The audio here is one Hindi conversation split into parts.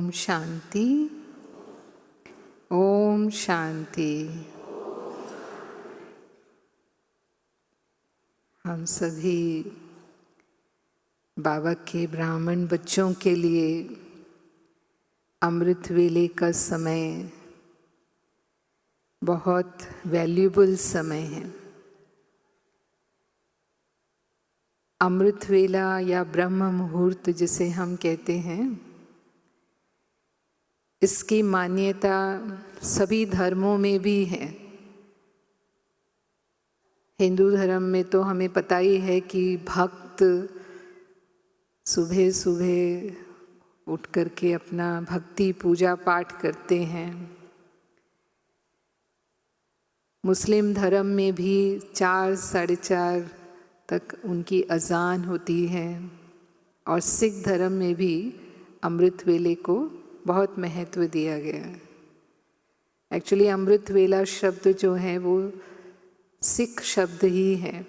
ओम शांति, ओम शांति। हम सभी बाबा के ब्राह्मण बच्चों के लिए अमृत वेले का समय बहुत वैल्यूबल समय है। अमृत वेला या ब्रह्म मुहूर्त जिसे हम कहते हैं, इसकी मान्यता सभी धर्मों में भी है। हिंदू धर्म में तो हमें पता ही है कि भक्त सुबह सुबह उठ करके अपना भक्ति पूजा पाठ करते हैं। मुस्लिम धर्म में भी 4 साढ़े 4 तक उनकी अजान होती है और सिख धर्म में भी अमृत वेले को बहुत महत्व दिया गया है। एक्चुअली अमृत वेला शब्द जो है वो सिख शब्द ही है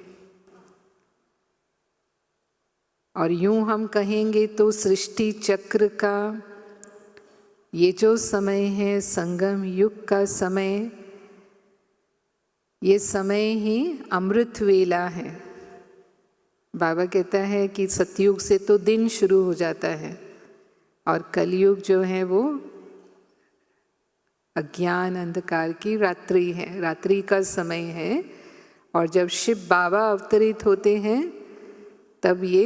और यूं हम कहेंगे तो सृष्टि चक्र का ये जो समय है, संगम युग का समय, ये समय ही अमृत वेला है। बाबा कहता है कि सतयुग से तो दिन शुरू हो जाता है और कलयुग जो है वो अज्ञान अंधकार की रात्रि है, रात्रि का समय है। और जब शिव बाबा अवतरित होते हैं तब ये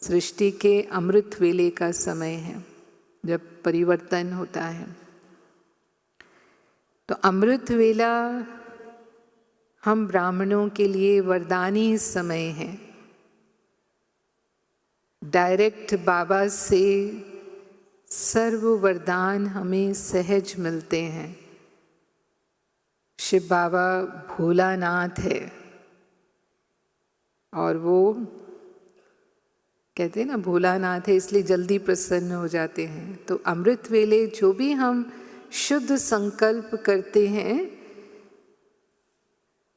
सृष्टि के अमृत वेले का समय है, जब परिवर्तन होता है। तो अमृत वेला हम ब्राह्मणों के लिए वरदानी समय है। डायरेक्ट बाबा से सर्व वरदान हमें सहज मिलते हैं। शिव बाबा भोलानाथ है और वो कहते हैं ना, भोलानाथ है इसलिए जल्दी प्रसन्न हो जाते हैं। तो अमृत वेले जो भी हम शुद्ध संकल्प करते हैं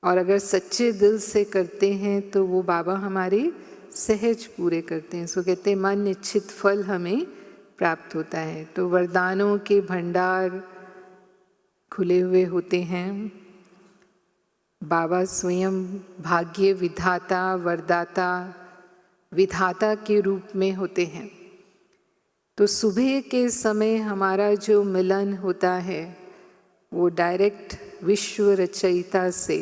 और अगर सच्चे दिल से करते हैं तो वो बाबा हमारे सहज पूरे करते हैं। सो कहते हैं मन इच्छित फल हमें प्राप्त होता है। तो वरदानों के भंडार खुले हुए होते हैं। बाबा स्वयं भाग्य विधाता, वरदाता, विधाता के रूप में होते हैं। तो सुबह के समय हमारा जो मिलन होता है वो डायरेक्ट विश्व रचयिता से,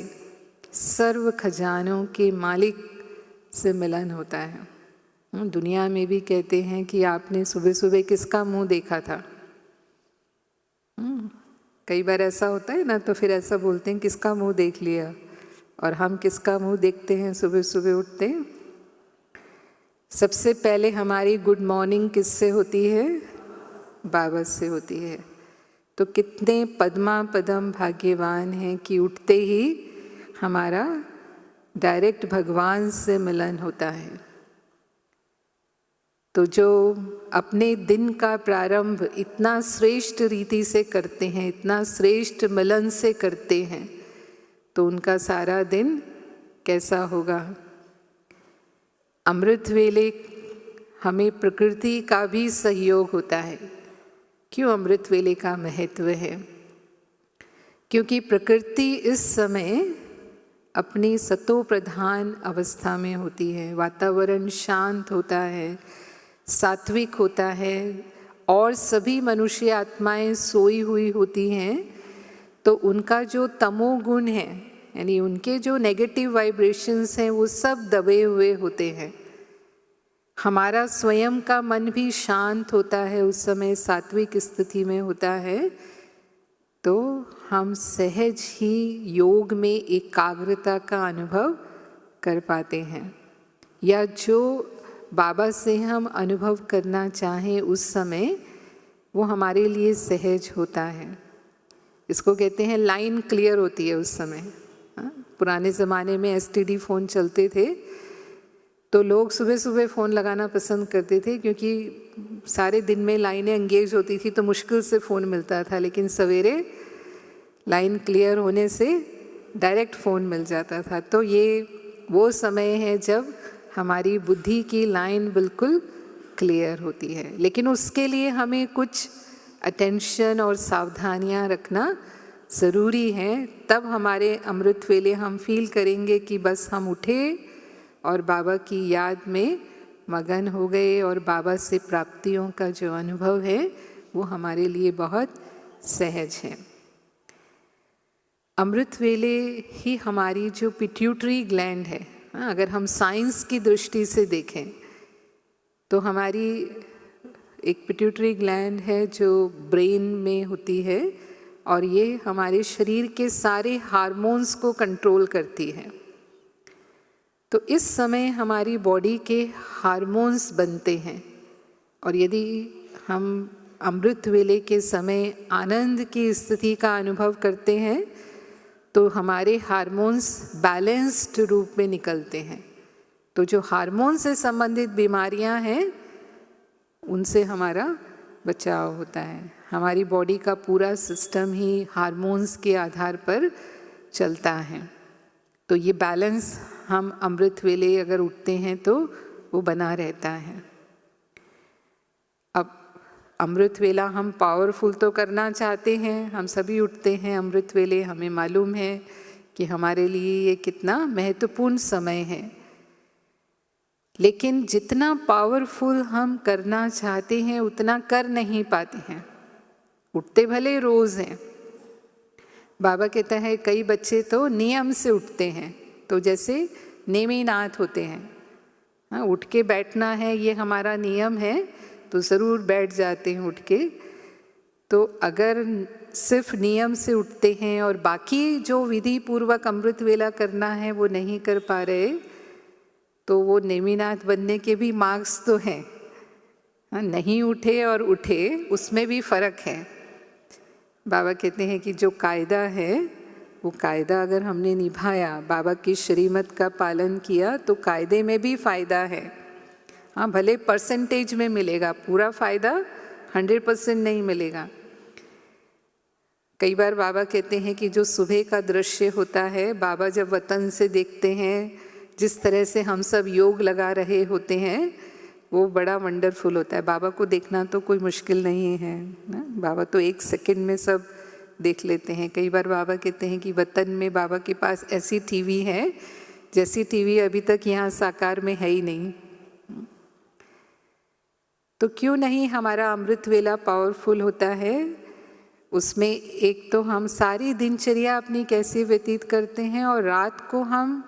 सर्व खजानों के मालिक से मिलन होता है। दुनिया में भी कहते हैं कि आपने सुबह सुबह किसका मुंह देखा था। कई बार ऐसा होता है ना, तो फिर ऐसा बोलते हैं किसका मुंह देख लिया। और हम किसका मुंह देखते हैं सुबह सुबह उठते हैं? सबसे पहले हमारी गुड मॉर्निंग किससे होती है? बाबा से होती है। तो कितने पद्मा पदम भाग्यवान हैं कि उठते ही हमारा डायरेक्ट भगवान से मिलन होता है। तो जो अपने दिन का प्रारंभ इतना श्रेष्ठ रीति से करते हैं, इतना श्रेष्ठ मिलन से करते हैं, तो उनका सारा दिन कैसा होगा। अमृत वेले हमें प्रकृति का भी सहयोग होता है। क्यों अमृत वेले का महत्व है? क्योंकि प्रकृति इस समय अपनी सतो प्रधान अवस्था में होती है। वातावरण शांत होता है, सात्विक होता है और सभी मनुष्य आत्माएं सोई हुई होती हैं। तो उनका जो तमोगुण है, यानी उनके जो नेगेटिव वाइब्रेशंस हैं, वो सब दबे हुए होते हैं। हमारा स्वयं का मन भी शांत होता है, उस समय सात्विक स्थिति में होता है। तो हम सहज ही योग में एकाग्रता का अनुभव कर पाते हैं, या जो बाबा से हम अनुभव करना चाहें उस समय वो हमारे लिए सहज होता है। इसको कहते हैं लाइन क्लियर होती है उस समय। पुराने ज़माने में एसटीडी फ़ोन चलते थे तो लोग सुबह सुबह फ़ोन लगाना पसंद करते थे, क्योंकि सारे दिन में लाइनें एंगेज होती थी तो मुश्किल से फ़ोन मिलता था। लेकिन सवेरे लाइन क्लियर होने से डायरेक्ट फ़ोन मिल जाता था। तो ये वो समय है जब हमारी बुद्धि की लाइन बिल्कुल क्लियर होती है। लेकिन उसके लिए हमें कुछ अटेंशन और सावधानियां रखना ज़रूरी है। तब हमारे अमृत वेले हम फील करेंगे कि बस हम उठे और बाबा की याद में मगन हो गए, और बाबा से प्राप्तियों का जो अनुभव है वो हमारे लिए बहुत सहज है। अमृत वेले ही हमारी जो पिट्यूटरी ग्लैंड है, अगर हम साइंस की दृष्टि से देखें तो हमारी एक पिट्यूटरी ग्लैंड है जो ब्रेन में होती है, और ये हमारे शरीर के सारे हार्मोन्स को कंट्रोल करती है। तो इस समय हमारी बॉडी के हार्मोन्स बनते हैं, और यदि हम अमृत वेले के समय आनंद की स्थिति का अनुभव करते हैं तो हमारे हार्मोन्स बैलेंस्ड रूप में निकलते हैं। तो जो हार्मोन से संबंधित बीमारियां हैं उनसे हमारा बचाव होता है। हमारी बॉडी का पूरा सिस्टम ही हार्मोन्स के आधार पर चलता है। तो ये बैलेंस हम अमृत वेले अगर उठते हैं तो वो बना रहता है। अब अमृत वेला हम पावरफुल तो करना चाहते हैं, हम सभी उठते हैं अमृत वेले, हमें मालूम है कि हमारे लिए ये कितना महत्वपूर्ण समय है। लेकिन जितना पावरफुल हम करना चाहते हैं उतना कर नहीं पाते हैं। उठते भले रोज़ हैं, बाबा कहता है कई बच्चे तो नियम से उठते हैं, तो जैसे नेमीनाथ होते हैं, हाँ उठ के बैठना है ये हमारा नियम है तो ज़रूर बैठ जाते हैं उठ के। तो अगर सिर्फ नियम से उठते हैं और बाकी जो विधि पूर्वक अमृत वेला करना है वो नहीं कर पा रहे, तो वो नेमीनाथ बनने के भी मार्क्स तो हैं। हाँ, नहीं उठे और उठे उसमें भी फ़र्क है। बाबा कहते हैं कि जो कायदा है वो कायदा अगर हमने निभाया, बाबा की श्रीमत का पालन किया, तो कायदे में भी फ़ायदा है। हाँ भले परसेंटेज में मिलेगा, पूरा फ़ायदा 100% नहीं मिलेगा। कई बार बाबा कहते हैं कि जो सुबह का दृश्य होता है, बाबा जब वतन से देखते हैं जिस तरह से हम सब योग लगा रहे होते हैं, वो बड़ा वंडरफुल होता है। बाबा को देखना तो कोई मुश्किल नहीं है ना, बाबा तो 1 सेकंड में सब देख लेते हैं। कई बार बाबा कहते हैं कि वतन में बाबा के पास ऐसी टीवी है जैसी टीवी अभी तक यहाँ साकार में है ही नहीं। तो क्यों नहीं हमारा अमृत वेला पावरफुल होता है। उसमें एक तो हम सारी दिनचर्या अपनी कैसे व्यतीत करते हैं और रात को हम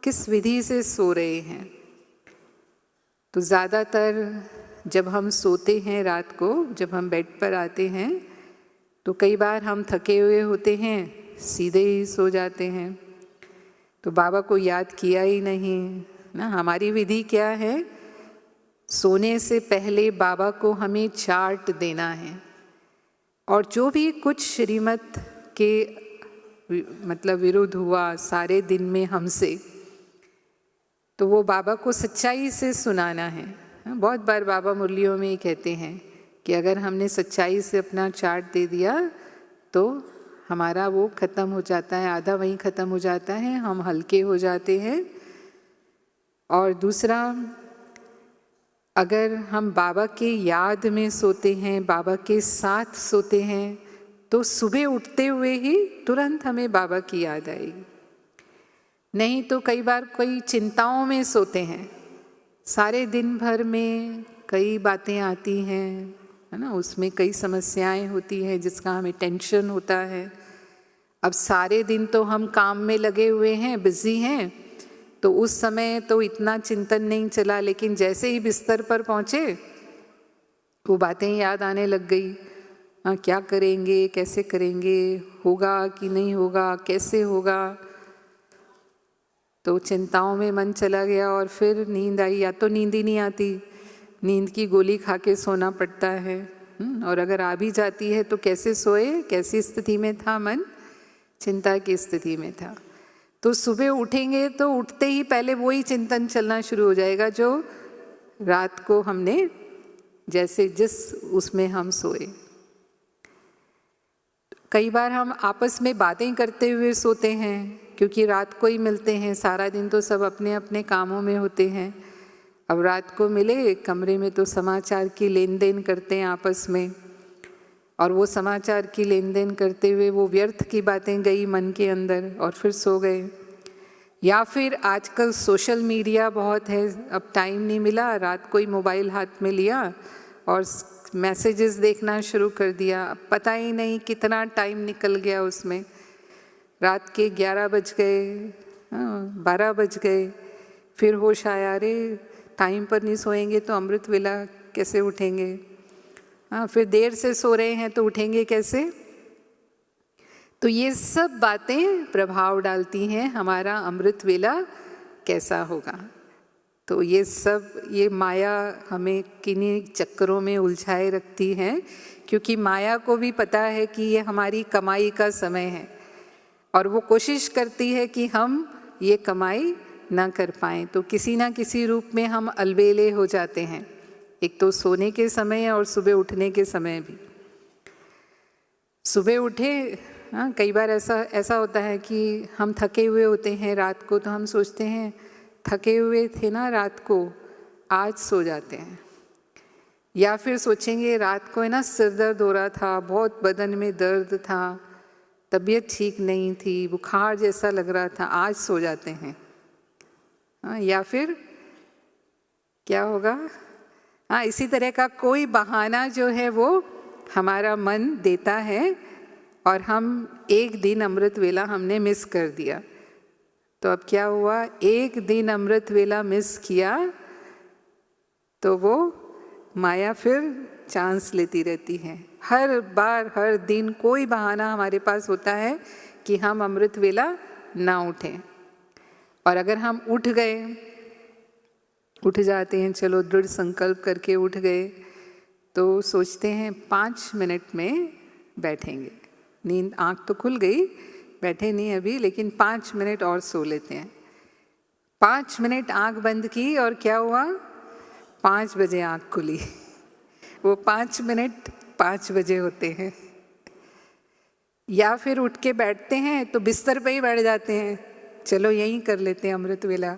किस विधि से सो रहे हैं। तो ज़्यादातर जब हम सोते हैं रात को, जब हम बेड पर आते हैं तो कई बार हम थके हुए होते हैं, सीधे ही सो जाते हैं, तो बाबा को याद किया ही नहीं ना। हमारी विधि क्या है, सोने से पहले बाबा को हमें चार्ट देना है, और जो भी कुछ श्रीमत के मतलब विरुद्ध हुआ सारे दिन में हमसे, तो वो बाबा को सच्चाई से सुनाना है। बहुत बार बाबा मुरलियों में ही कहते हैं कि अगर हमने सच्चाई से अपना चार्ट दे दिया तो हमारा वो ख़त्म हो जाता है, आधा वहीं ख़त्म हो जाता है, हम हल्के हो जाते हैं। और दूसरा, अगर हम बाबा के याद में सोते हैं, बाबा के साथ सोते हैं, तो सुबह उठते हुए ही तुरंत हमें बाबा की याद आएगी। नहीं तो कई बार कोई चिंताओं में सोते हैं, सारे दिन भर में कई बातें आती हैं, है ना, उसमें कई समस्याएं होती हैं जिसका हमें टेंशन होता है। अब सारे दिन तो हम काम में लगे हुए हैं, बिजी हैं, तो उस समय तो इतना चिंतन नहीं चला, लेकिन जैसे ही बिस्तर पर पहुँचे वो बातें याद आने लग गई। हाँ, क्या करेंगे, कैसे करेंगे, होगा कि नहीं होगा, कैसे होगा, तो चिंताओं में मन चला गया। और फिर नींद आई, या तो नींद ही नहीं आती, नींद की गोली खा के सोना पड़ता है। और अगर आ भी जाती है तो कैसे सोए, कैसी स्थिति में था मन, चिंता की स्थिति में था। तो सुबह उठेंगे तो उठते ही पहले वही चिंतन चलना शुरू हो जाएगा जो रात को हमने जैसे जिस उसमें हम सोए। कई बार हम आपस में बातें करते हुए सोते हैं, क्योंकि रात को ही मिलते हैं, सारा दिन तो सब अपने अपने कामों में होते हैं। अब रात को मिले कमरे में तो समाचार की लेन देन करते हैं आपस में, और वो समाचार की लेन देन करते हुए वो व्यर्थ की बातें गई मन के अंदर और फिर सो गए। या फिर आजकल सोशल मीडिया बहुत है, अब टाइम नहीं मिला, रात को ही मोबाइल हाथ में लिया और मैसेजेस देखना शुरू कर दिया। अब पता ही नहीं कितना टाइम निकल गया उसमें, रात के 11 बज गए, 12 बज गए, फिर होश आया अरे टाइम पर नहीं सोएंगे तो अमृत वेला कैसे उठेंगे, फिर देर से सो रहे हैं तो उठेंगे कैसे। तो ये सब बातें प्रभाव डालती हैं हमारा अमृत वेला कैसा होगा। तो ये सब, ये माया हमें किन्हीं चक्करों में उलझाए रखती है, क्योंकि माया को भी पता है कि ये हमारी कमाई का समय है और वो कोशिश करती है कि हम ये कमाई ना कर पाएँ। तो किसी ना किसी रूप में हम अलबेले हो जाते हैं, एक तो सोने के समय और सुबह उठने के समय भी। सुबह उठे, कई बार ऐसा होता है कि हम थके हुए होते हैं रात को, तो हम सोचते हैं थके हुए थे ना रात को, आज सो जाते हैं। या फिर सोचेंगे रात को है ना सिर दर्द हो रहा था, बहुत बदन में दर्द था, तबीयत ठीक नहीं थी, बुखार जैसा लग रहा था, आज सो जाते हैं। या फिर क्या होगा, इसी तरह का कोई बहाना जो है वो हमारा मन देता है और हम एक दिन अमृत वेला हमने मिस कर दिया। तो अब क्या हुआ, एक दिन अमृत वेला मिस किया तो वो माया फिर चांस लेती रहती है। हर बार हर दिन कोई बहाना हमारे पास होता है कि हम अमृत वेला ना उठें। और अगर हम उठ जाते हैं, चलो दृढ़ संकल्प करके उठ गए, तो सोचते हैं 5 मिनट में बैठेंगे। नींद, आँख तो खुल गई, बैठे नहीं अभी, लेकिन 5 मिनट और सो लेते हैं। 5 मिनट आँख बंद की और क्या हुआ, 5 बजे आँख खुली। वो 5 मिनट 5 बजे होते हैं। या फिर उठ के बैठते हैं तो बिस्तर पे ही बैठ जाते हैं, चलो यहीं कर लेते हैं अमृत वेला।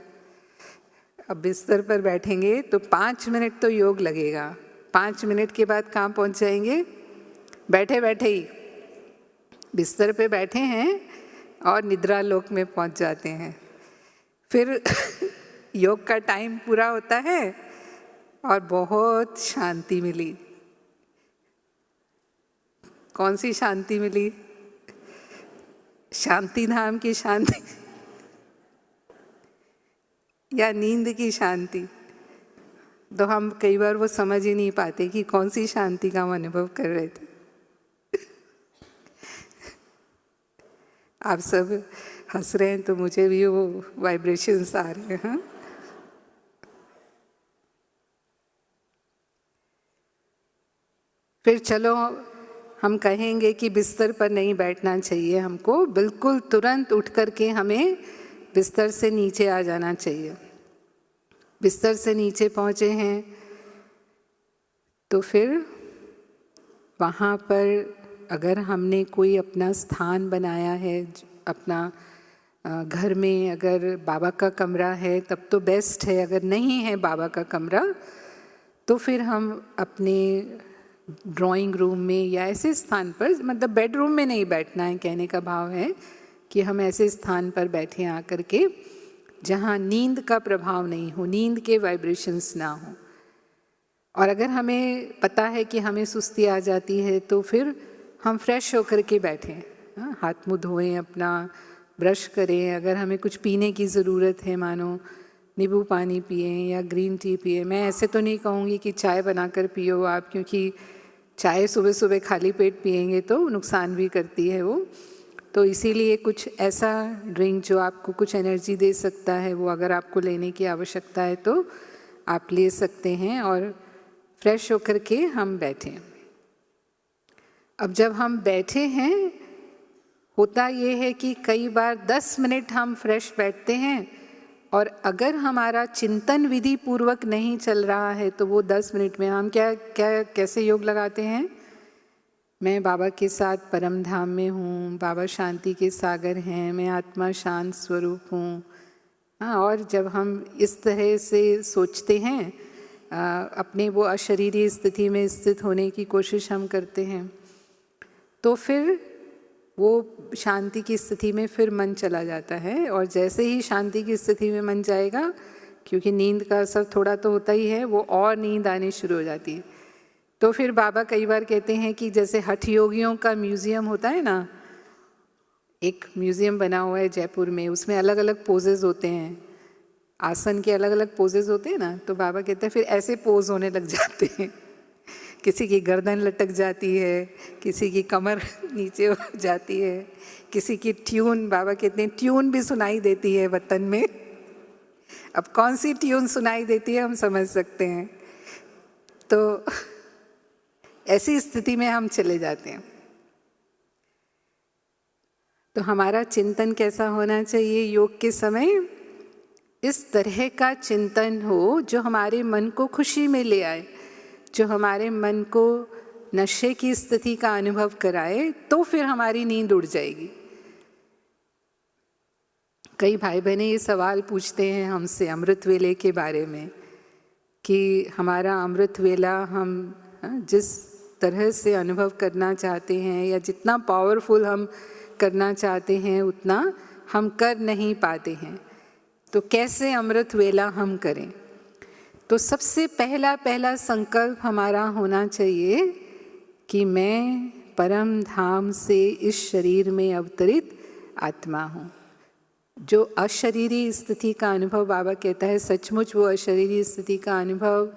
अब बिस्तर पर बैठेंगे तो 5 मिनट तो योग लगेगा, 5 मिनट के बाद कहाँ पहुँच जाएंगे, बैठे बैठे ही बिस्तर पे बैठे हैं और निद्रा लोक में पहुँच जाते हैं। फिर योग का टाइम पूरा होता है और बहुत शांति मिली। कौन सी शांति मिली, शांति धाम की शांति या नींद की शांति। तो हम कई बार वो समझ ही नहीं पाते कि कौन सी शांति का हम अनुभव कर रहे थे। आप सब हंस रहे हैं तो मुझे भी वो वाइब्रेशंस आ रहे हैं। फिर चलो हम कहेंगे कि बिस्तर पर नहीं बैठना चाहिए, हमको बिल्कुल तुरंत उठ कर के हमें बिस्तर से नीचे आ जाना चाहिए। बिस्तर से नीचे पहुँचे हैं तो फिर वहाँ पर अगर हमने कोई अपना स्थान बनाया है, अपना घर में अगर बाबा का कमरा है तब तो बेस्ट है, अगर नहीं है बाबा का कमरा तो फिर हम अपने ड्राइंग रूम में या ऐसे स्थान पर, मतलब बेडरूम में नहीं बैठना है, कहने का भाव है कि हम ऐसे स्थान पर बैठे आकर के जहाँ नींद का प्रभाव नहीं हो, नींद के वाइब्रेशंस ना हो। और अगर हमें पता है कि हमें सुस्ती आ जाती है तो फिर हम फ्रेश होकर के बैठें, हाथ मुँह धोएं, अपना ब्रश करें। अगर हमें कुछ पीने की ज़रूरत है, मानो नींबू पानी पिएं या ग्रीन टी पिएं। मैं ऐसे तो नहीं कहूँगी कि चाय बनाकर पियो आप, क्योंकि चाय सुबह सुबह खाली पेट पिएंगे तो नुकसान भी करती है वो। तो इसीलिए कुछ ऐसा ड्रिंक जो आपको कुछ एनर्जी दे सकता है, वो अगर आपको लेने की आवश्यकता है तो आप ले सकते हैं और फ्रेश होकर के हम बैठें। अब जब हम बैठे हैं, होता ये है कि कई बार 10 मिनट हम फ्रेश बैठते हैं और अगर हमारा चिंतन विधि पूर्वक नहीं चल रहा है तो वो 10 मिनट में हम कैसे योग लगाते हैं, मैं बाबा के साथ परम धाम में हूँ, बाबा शांति के सागर हैं, मैं आत्मा शांत स्वरूप हूँ, हाँ, और जब हम इस तरह से सोचते हैं, अपने वो अशरीरी स्थिति में स्थित होने की कोशिश हम करते हैं, तो फिर वो शांति की स्थिति में फिर मन चला जाता है। और जैसे ही शांति की स्थिति में मन जाएगा, क्योंकि नींद का असर थोड़ा तो होता ही है, वो और नींद आनी शुरू हो जाती है। तो फिर बाबा कई बार कहते हैं कि जैसे हठ योगियों का म्यूज़ियम होता है ना, एक म्यूज़ियम बना हुआ है जयपुर में, उसमें अलग अलग पोजेज़ होते हैं, आसन के अलग अलग पोजेज़ होते हैं ना, तो बाबा कहते हैं फिर ऐसे पोज होने लग जाते हैं। किसी की गर्दन लटक जाती है, किसी की कमर नीचे हो जाती है, किसी की ट्यून, बाबा कहते हैं ट्यून भी सुनाई देती है वतन में। अब कौन सी ट्यून सुनाई देती है हम समझ सकते हैं। तो ऐसी स्थिति में हम चले जाते हैं। तो हमारा चिंतन कैसा होना चाहिए योग के समय? इस तरह का चिंतन हो जो हमारे मन को खुशी में ले आए, जो हमारे मन को नशे की स्थिति का अनुभव कराए, तो फिर हमारी नींद उड़ जाएगी। कई भाई बहनें ये सवाल पूछते हैं हमसे अमृत वेले के बारे में कि हमारा अमृत वेला हम जिस तरह से अनुभव करना चाहते हैं या जितना पावरफुल हम करना चाहते हैं उतना हम कर नहीं पाते हैं, तो कैसे अमृत वेला हम करें? तो सबसे पहला संकल्प हमारा होना चाहिए कि मैं परम धाम से इस शरीर में अवतरित आत्मा हूँ। जो अशरीरी स्थिति का अनुभव बाबा कहता है, सचमुच वो अशरीरी स्थिति का अनुभव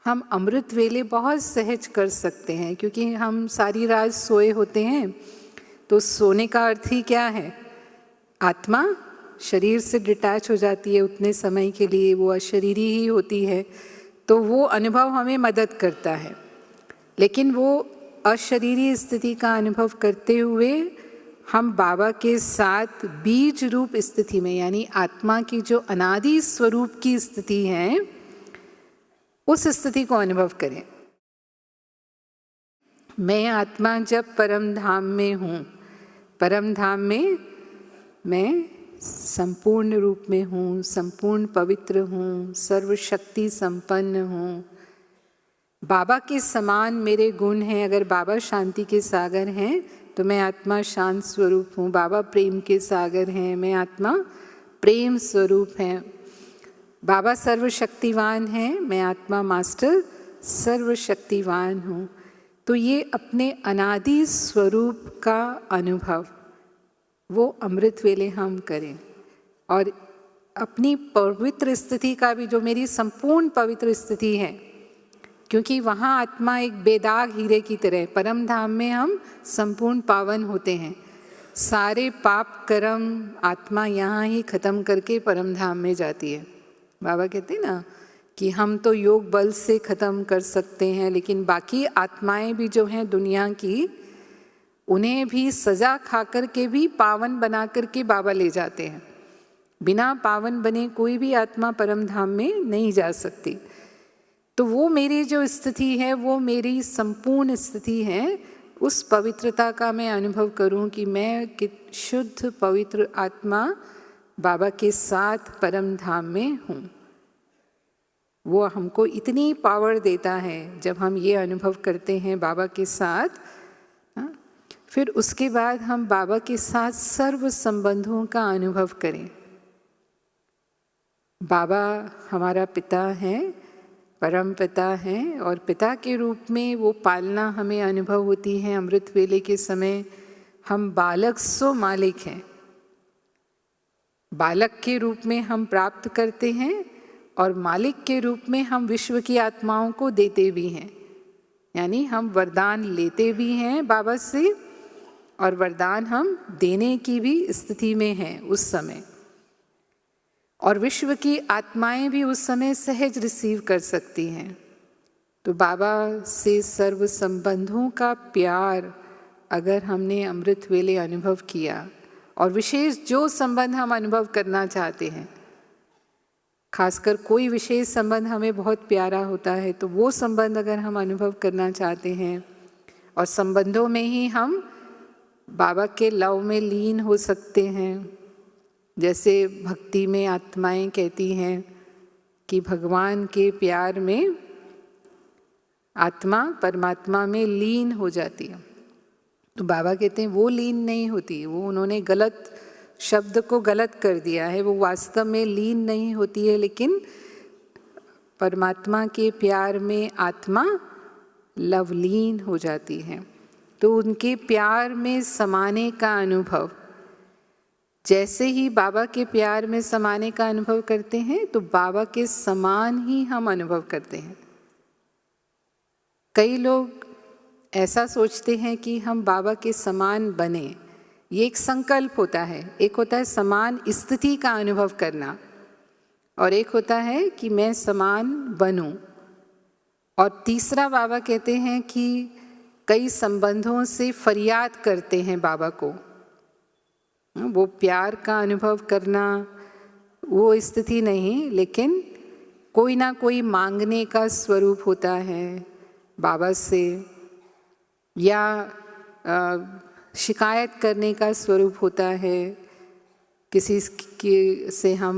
हम अमृत वेले बहुत सहज कर सकते हैं, क्योंकि हम सारी रात सोए होते हैं। तो सोने का अर्थ ही क्या है? आत्मा शरीर से डिटैच हो जाती है उतने समय के लिए, वो अशरीरी ही होती है, तो वो अनुभव हमें मदद करता है। लेकिन वो अशरीरी स्थिति का अनुभव करते हुए हम बाबा के साथ बीज रूप स्थिति में, यानी आत्मा की जो अनादि स्वरूप की स्थिति है, उस स्थिति को अनुभव करें। मैं आत्मा जब परम धाम में हूँ, परम धाम में मैं संपूर्ण रूप में हूँ, संपूर्ण पवित्र हूँ, सर्वशक्ति संपन्न हूँ, बाबा के समान मेरे गुण हैं। अगर बाबा शांति के सागर हैं तो मैं आत्मा शांत स्वरूप हूँ। बाबा प्रेम के सागर हैं, मैं आत्मा प्रेम स्वरूप हैं। बाबा सर्वशक्तिवान हैं, मैं आत्मा मास्टर सर्वशक्तिवान हूँ। तो ये अपने अनादि स्वरूप का अनुभव वो अमृत वेले हम करें, और अपनी पवित्र स्थिति का भी, जो मेरी संपूर्ण पवित्र स्थिति है, क्योंकि वहाँ आत्मा एक बेदाग हीरे की तरह, परम धाम में हम संपूर्ण पावन होते हैं। सारे पाप कर्म आत्मा यहाँ ही ख़त्म करके परम धाम में जाती है। बाबा कहते हैं ना कि हम तो योग बल से ख़त्म कर सकते हैं, लेकिन बाकी आत्माएं भी जो हैं दुनिया की, उन्हें भी सज़ा खा कर के भी पावन बना कर के बाबा ले जाते हैं। बिना पावन बने कोई भी आत्मा परम धाम में नहीं जा सकती। तो वो मेरी जो स्थिति है, वो मेरी संपूर्ण स्थिति है। उस पवित्रता का मैं अनुभव करूं कि मैं शुद्ध पवित्र आत्मा बाबा के साथ परम धाम में हूँ। वो हमको इतनी पावर देता है जब हम ये अनुभव करते हैं बाबा के साथ। फिर उसके बाद हम बाबा के साथ सर्व संबंधों का अनुभव करें। बाबा हमारा पिता हैं, परम पिता हैं, और पिता के रूप में वो पालना हमें अनुभव होती है। अमृत वेले के समय हम बालक सो मालिक हैं। बालक के रूप में हम प्राप्त करते हैं और मालिक के रूप में हम विश्व की आत्माओं को देते भी हैं। यानी हम वरदान लेते भी हैं बाबा से, और वरदान हम देने की भी स्थिति में हैं उस समय। और विश्व की आत्माएं भी उस समय सहज रिसीव कर सकती हैं। तो बाबा से सर्व संबंधों का प्यार अगर हमने अमृत वेले अनुभव किया, और विशेष जो संबंध हम अनुभव करना चाहते हैं, खासकर कोई विशेष संबंध हमें बहुत प्यारा होता है, तो वो संबंध अगर हम अनुभव करना चाहते हैं, और संबंधों में ही हम बाबा के लव में लीन हो सकते हैं, जैसे भक्ति में आत्माएं कहती हैं कि भगवान के प्यार में आत्मा परमात्मा में लीन हो जाती है, तो बाबा कहते हैं वो लीन नहीं होती, वो उन्होंने गलत शब्द को गलत कर दिया है, वो वास्तव में लीन नहीं होती है, लेकिन परमात्मा के प्यार में आत्मा लवलीन हो जाती है। तो उनके प्यार में समाने का अनुभव, जैसे ही बाबा के प्यार में समाने का अनुभव करते हैं तो बाबा के समान ही हम अनुभव करते हैं। कई लोग ऐसा सोचते हैं कि हम बाबा के समान बने, ये एक संकल्प होता है। एक होता है समान स्थिति का अनुभव करना, और एक होता है कि मैं समान बनूं। और तीसरा बाबा कहते हैं कि कई संबंधों से फरियाद करते हैं बाबा को। वो प्यार का अनुभव करना वो स्थिति नहीं, लेकिन कोई ना कोई मांगने का स्वरूप होता है बाबा से, या शिकायत करने का स्वरूप होता है, किसी से हम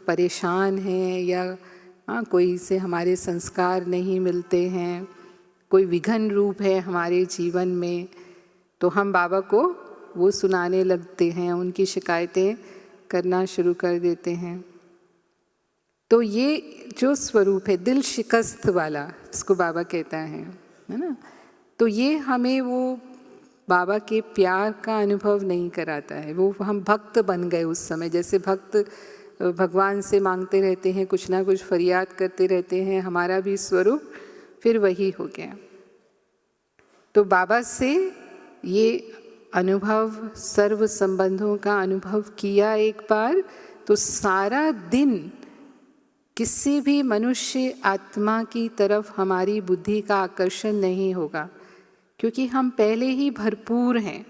परेशान हैं, या कोई से हमारे संस्कार नहीं मिलते हैं, कोई विघन रूप है हमारे जीवन में, तो हम बाबा को वो सुनाने लगते हैं, उनकी शिकायतें करना शुरू कर देते हैं। तो ये जो स्वरूप है दिल शिकस्त वाला, इसको बाबा कहता है ना, तो ये हमें वो बाबा के प्यार का अनुभव नहीं कराता है। वो हम भक्त बन गए उस समय, जैसे भक्त भगवान से मांगते रहते हैं, कुछ ना कुछ फरियाद करते रहते हैं, हमारा भी स्वरूप फिर वही हो गया। तो बाबा से ये अनुभव, सर्व संबंधों का अनुभव किया एक बार, तो सारा दिन किसी भी मनुष्य आत्मा की तरफ हमारी बुद्धि का आकर्षण नहीं होगा, क्योंकि हम पहले ही भरपूर हैं।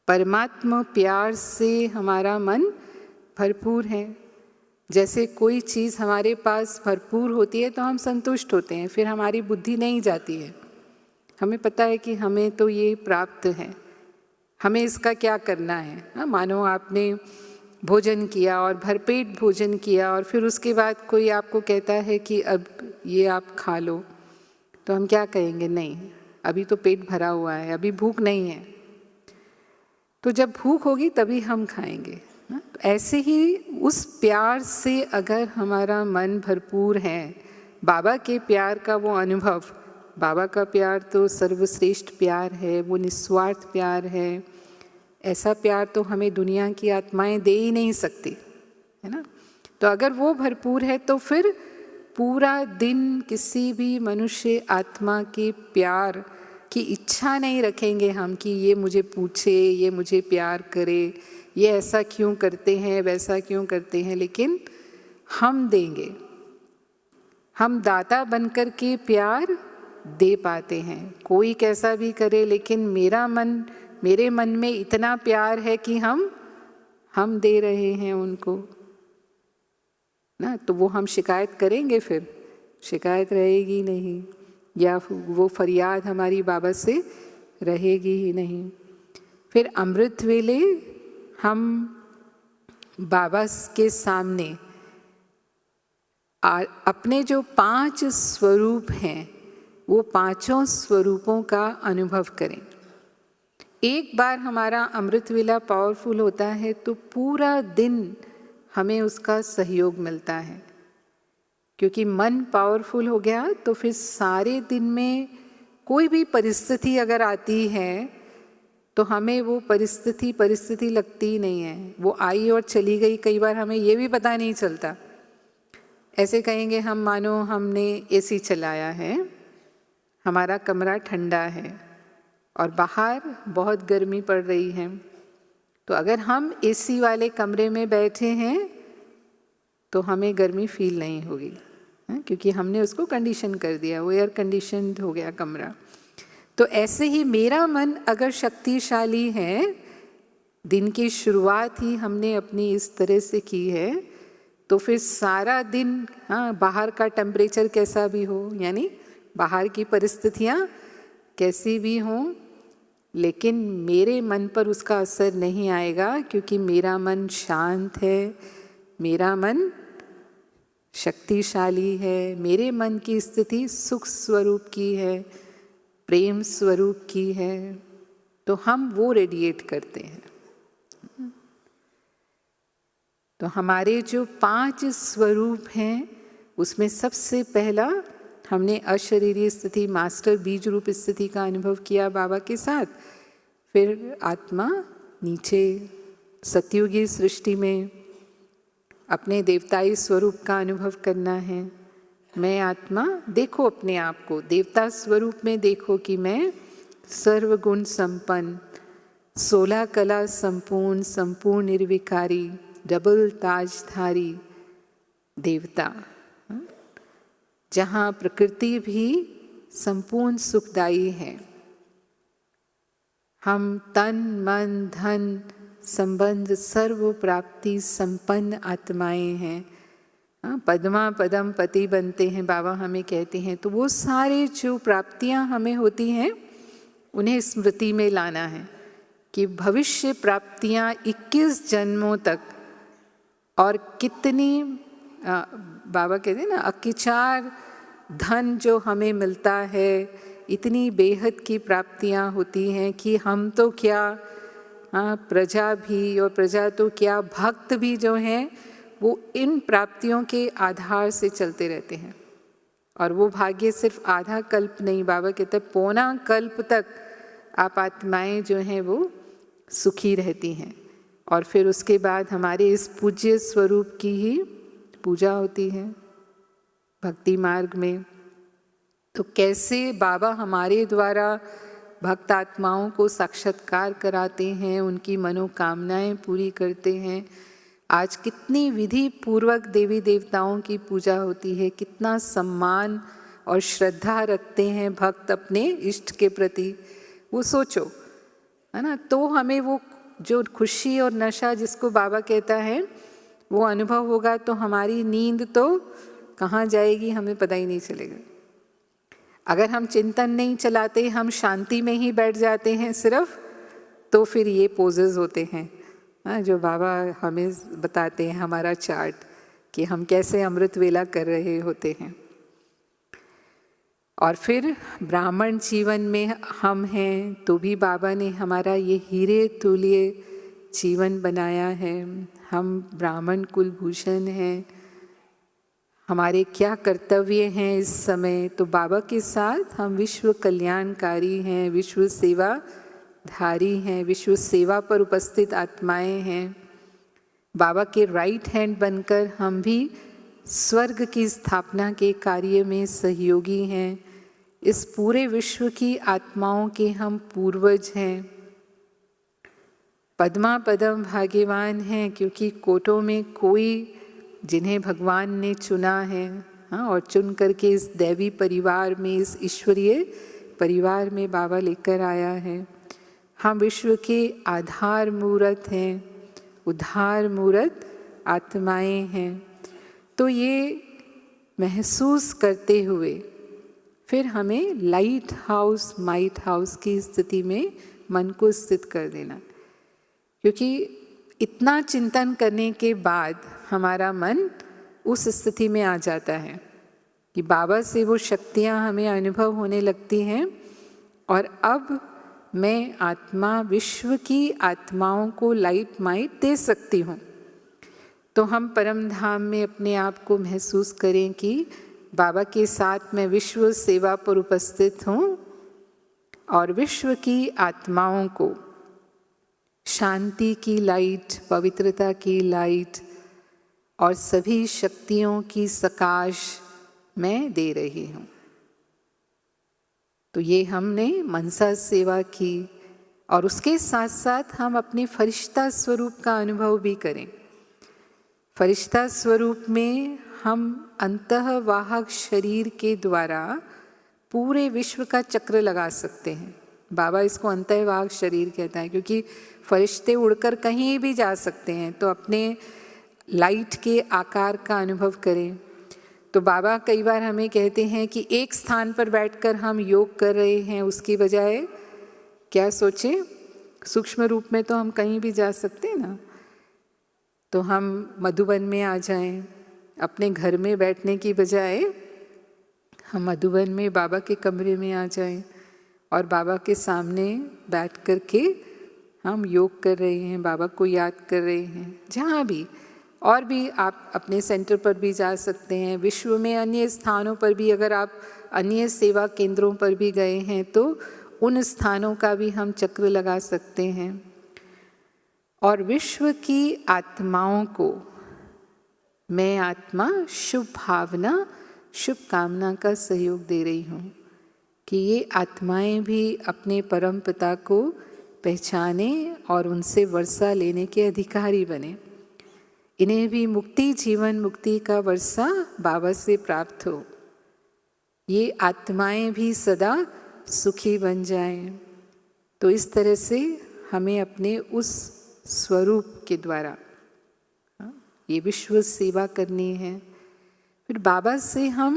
परमात्मा प्यार से हमारा मन भरपूर है। जैसे कोई चीज़ हमारे पास भरपूर होती है तो हम संतुष्ट होते हैं, फिर हमारी बुद्धि नहीं जाती है। हमें पता है कि हमें तो ये प्राप्त है, हमें इसका क्या करना है। मानो आपने भोजन किया और भरपेट भोजन किया, और फिर उसके बाद कोई आपको कहता है कि अब ये आप खा लो, तो हम क्या कहेंगे? नहीं, अभी तो पेट भरा हुआ है, अभी भूख नहीं है। तो जब भूख होगी तभी हम खाएंगे। तो ऐसे ही उस प्यार से अगर हमारा मन भरपूर है, बाबा के प्यार का वो अनुभव, बाबा का प्यार तो सर्वश्रेष्ठ प्यार है, वो निस्वार्थ प्यार है। ऐसा प्यार तो हमें दुनिया की आत्माएं दे ही नहीं सकती, है ना। तो अगर वो भरपूर है तो फिर पूरा दिन किसी भी मनुष्य आत्मा के प्यार की इच्छा नहीं रखेंगे हम कि ये मुझे पूछे, ये मुझे प्यार करे, ये ऐसा क्यों करते हैं, वैसा क्यों करते हैं, लेकिन हम देंगे। हम दाता बनकर के प्यार दे पाते हैं। कोई कैसा भी करे, लेकिन मेरे मन में इतना प्यार है कि हम दे रहे हैं उनको ना, तो वो हम शिकायत करेंगे, फिर शिकायत रहेगी नहीं, या वो फरियाद हमारी बाबा से रहेगी ही नहीं। फिर अमृत वेले हम बाबा के सामने अपने जो 5 स्वरूप हैं, वो 5 स्वरूपों का अनुभव करें। एक बार हमारा अमृत वेला पावरफुल होता है तो पूरा दिन हमें उसका सहयोग मिलता है, क्योंकि मन पावरफुल हो गया तो फिर सारे दिन में कोई भी परिस्थिति अगर आती है तो हमें वो परिस्थिति लगती ही नहीं है, वो आई और चली गई, कई बार हमें ये भी पता नहीं चलता। ऐसे कहेंगे हम, मानो हमने एसी चलाया है, हमारा कमरा ठंडा है और बाहर बहुत गर्मी पड़ रही है, तो अगर हम एसी वाले कमरे में बैठे हैं तो हमें गर्मी फील नहीं होगी, क्योंकि हमने उसको कंडीशन कर दिया, वो एयर कंडीशन्ड हो गया कमरा। तो ऐसे ही मेरा मन अगर शक्तिशाली है, दिन की शुरुआत ही हमने अपनी इस तरह से की है, तो फिर सारा दिन, बाहर का टेम्परेचर कैसा भी हो, यानी बाहर की परिस्थितियाँ कैसी भी हों, लेकिन मेरे मन पर उसका असर नहीं आएगा, क्योंकि मेरा मन शांत है, मेरा मन शक्तिशाली है, मेरे मन की स्थिति सुख स्वरूप की है, प्रेम स्वरूप की है, तो हम वो रेडिएट करते हैं। तो हमारे जो 5 स्वरूप हैं उसमें सबसे पहला हमने अशरीरी स्थिति, मास्टर बीज रूप स्थिति का अनुभव किया बाबा के साथ। फिर आत्मा नीचे सतयुगी सृष्टि में अपने देवताई स्वरूप का अनुभव करना है। मैं आत्मा, देखो अपने आप को देवता स्वरूप में, देखो कि मैं सर्वगुण संपन्न, 16 कला संपूर्ण, संपूर्ण निर्विकारी, डबल ताजधारी देवता, जहाँ प्रकृति भी संपूर्ण सुखदायी है। हम तन मन धन संबंध सर्व प्राप्ति संपन्न आत्माएं हैं। पद्मा पदम पति बनते हैं बाबा हमें कहते हैं। तो वो सारे जो प्राप्तियां हमें होती हैं उन्हें स्मृति में लाना है कि भविष्य प्राप्तियां 21 जन्मों तक, और कितनी बाबा कहते हैं ना, अकिचार धन जो हमें मिलता है, इतनी बेहद की प्राप्तियां होती हैं कि हम तो क्या, प्रजा भी, और प्रजा तो क्या, भक्त भी जो हैं वो इन प्राप्तियों के आधार से चलते रहते हैं। और वो भाग्य सिर्फ आधा कल्प नहीं, बाबा कहते हैं पौना कल्प तक आप आत्माएं जो हैं वो सुखी रहती हैं। और फिर उसके बाद हमारे इस पूज्य स्वरूप की ही पूजा होती है भक्ति मार्ग में। तो कैसे बाबा हमारे द्वारा भक्त आत्माओं को साक्षात्कार कराते हैं, उनकी मनोकामनाएं पूरी करते हैं। आज कितनी विधि पूर्वक देवी देवताओं की पूजा होती है, कितना सम्मान और श्रद्धा रखते हैं भक्त अपने इष्ट के प्रति, वो सोचो, है ना। तो हमें वो जो खुशी और नशा जिसको बाबा कहता है वो अनुभव होगा, तो हमारी नींद तो कहाँ जाएगी हमें पता ही नहीं चलेगा। अगर हम चिंतन नहीं चलाते, हम शांति में ही बैठ जाते हैं सिर्फ, तो फिर ये पोजेस होते हैं जो बाबा हमें बताते हैं, हमारा चार्ट कि हम कैसे अमृत वेला कर रहे होते हैं। और फिर ब्राह्मण जीवन में हम हैं तो भी बाबा ने हमारा ये हीरे तुल्य जीवन बनाया है। हम ब्राह्मण कुलभूषण हैं, हमारे क्या कर्तव्य हैं इस समय, तो बाबा के साथ हम विश्व कल्याणकारी हैं, विश्व सेवा धारी हैं, विश्व सेवा पर उपस्थित आत्माएं हैं। बाबा के राइट हैंड बनकर हम भी स्वर्ग की स्थापना के कार्य में सहयोगी हैं। इस पूरे विश्व की आत्माओं के हम पूर्वज हैं। पद्मा पदम भाग्यवान हैं, क्योंकि कोटों में कोई जिन्हें भगवान ने चुना है, और चुन करके इस दैवी परिवार में, इस ईश्वरीय परिवार में बाबा लेकर आया है। हम विश्व के आधार मूर्त हैं, उद्धार मूर्त आत्माएं हैं। तो ये महसूस करते हुए फिर हमें लाइट हाउस माइट हाउस की स्थिति में मन को स्थित कर देना, क्योंकि इतना चिंतन करने के बाद हमारा मन उस स्थिति में आ जाता है कि बाबा से वो शक्तियाँ हमें अनुभव होने लगती हैं। और अब मैं आत्मा विश्व की आत्माओं को लाइट माइट दे सकती हूँ। तो हम परम धाम में अपने आप को महसूस करें कि बाबा के साथ मैं विश्व सेवा पर उपस्थित हूँ और विश्व की आत्माओं को शांति की लाइट, पवित्रता की लाइट और सभी शक्तियों की सकाश मैं दे रही हूँ। तो ये हमने मनसा सेवा की, और उसके साथ साथ हम अपने फरिश्ता स्वरूप का अनुभव भी करें। फरिश्ता स्वरूप में हम अंतःवाहक शरीर के द्वारा पूरे विश्व का चक्र लगा सकते हैं। बाबा इसको अंतःवाहक शरीर कहता है, क्योंकि फरिश्ते उड़कर कहीं भी जा सकते हैं। तो अपने लाइट के आकार का अनुभव करें। तो बाबा कई बार हमें कहते हैं कि एक स्थान पर बैठकर हम योग कर रहे हैं, उसकी बजाय क्या सोचें, सूक्ष्म रूप में तो हम कहीं भी जा सकते हैं ना। तो हम मधुबन में आ जाएं, अपने घर में बैठने की बजाय हम मधुबन में बाबा के कमरे में आ जाएं और बाबा के सामने बैठ कर के हम योग कर रहे हैं, बाबा को याद कर रहे हैं। जहाँ भी, और भी आप अपने सेंटर पर भी जा सकते हैं, विश्व में अन्य स्थानों पर भी, अगर आप अन्य सेवा केंद्रों पर भी गए हैं तो उन स्थानों का भी हम चक्र लगा सकते हैं। और विश्व की आत्माओं को मैं आत्मा शुभ भावना, शुभ कामना का सहयोग दे रही हूँ कि ये आत्माएं भी अपने परम पिता को पहचाने और उनसे वर्षा लेने के अधिकारी बने। इन्हें भी मुक्ति, जीवन मुक्ति का वर्षा बाबा से प्राप्त हो। ये आत्माएं भी सदा सुखी बन जाएं। तो इस तरह से हमें अपने उस स्वरूप के द्वारा ये विश्व सेवा करनी है। फिर बाबा से हम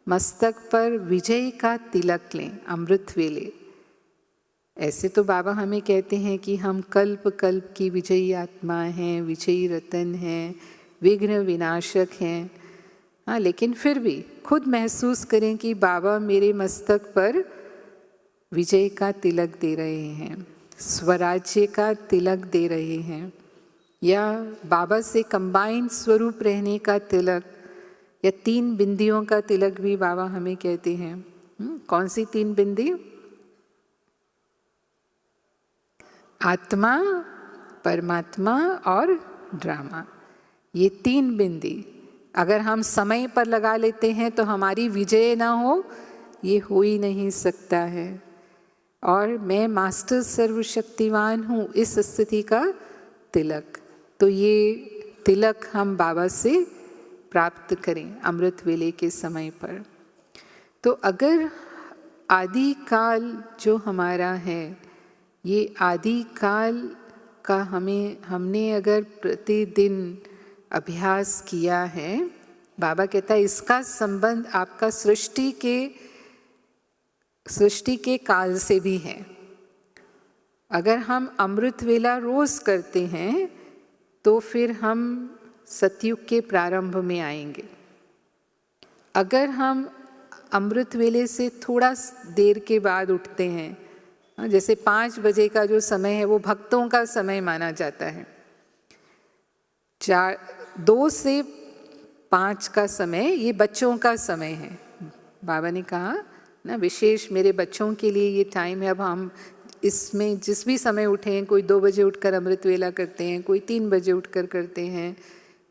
मस्तक पर विजय का तिलक लें, अमृत वेले। ऐसे तो बाबा हमें कहते हैं कि हम कल्प कल्प की विजयी आत्मा हैं, विजयी रतन हैं, विघ्न विनाशक हैं। हाँ, लेकिन फिर भी खुद महसूस करें कि बाबा मेरे मस्तक पर विजय का तिलक दे रहे हैं, स्वराज्य का तिलक दे रहे हैं, या बाबा से कंबाइंड स्वरूप रहने का तिलक, या 3 बिंदियों का तिलक भी बाबा हमें कहते हैं। कौन सी 3 बिंदी? आत्मा, परमात्मा और ड्रामा। ये 3 बिंदी अगर हम समय पर लगा लेते हैं तो हमारी विजय ना हो, ये हो ही नहीं सकता है। और मैं मास्टर सर्वशक्तिवान हूँ, इस स्थिति का तिलक। तो ये तिलक हम बाबा से प्राप्त करें अमृत वेले के समय पर। तो अगर आदि काल जो हमारा है, ये आदि काल का हमने अगर प्रतिदिन अभ्यास किया है, बाबा कहता है इसका संबंध आपका सृष्टि के काल से भी है। अगर हम अमृत वेला रोज करते हैं तो फिर हम सतयुग के प्रारंभ में आएंगे। अगर हम अमृत वेले से थोड़ा देर के बाद उठते हैं, जैसे 5 बजे का जो समय है वो भक्तों का समय माना जाता है। 2 से 5 का समय ये बच्चों का समय है। बाबा ने कहा ना, विशेष मेरे बच्चों के लिए ये टाइम है। अब हम इसमें जिस भी समय उठे हैं, कोई 2 बजे उठकर अमृत वेला करते हैं, कोई 3 बजे उठकर करते हैं,